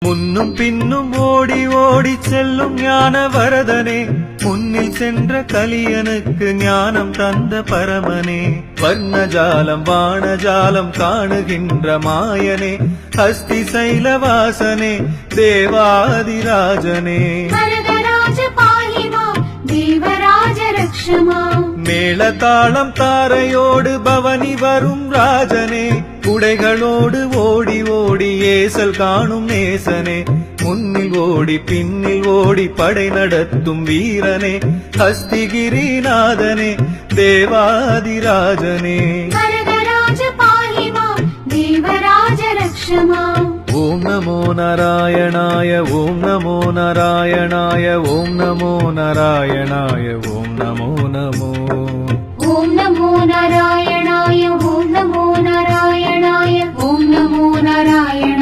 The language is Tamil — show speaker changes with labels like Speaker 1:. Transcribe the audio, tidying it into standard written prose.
Speaker 1: முன்னும் பின்னும் ஓடி ஓடி செல்லும் ஞான வரதனே, முன்னில் சென்ற கலியனுக்கு ஞானம் தந்த பரமனே, வர்ணஜாலம் வாணஜாலம் காணுகின்ற மாயனே, ஹஸ்தி சைலவாசனே, தேவாதிராஜனே,
Speaker 2: வரதராஜ பாஹிமா தேவராஜ ரக்ஷமா,
Speaker 1: மேளதாளம் தாரையோடு பவனி வரும் ராஜனே, குடைகளோடு ஓடி ஓடி ஏசல் காணும் நேசனே, முன்னில் ஓடி பின்னில் ஓடி படை நடத்தும் வீரனே, ஹஸ்திகிரிநாதனே, தேவாதிராஜனே,
Speaker 2: வரதராஜ பாஹிமா தேவராஜ ரக்ஷமா.
Speaker 1: ஓம் நமோ நாராயணாய, ஓம் நமோ நாராயணாய, ஓம் நமோ நாராயணாய, ஓம் நமோ நமோ.
Speaker 2: ஓம் நமோ நாராயணாய, ஓம் நமோ நாராயணாய, ஓம் நமோ நாராயணாய.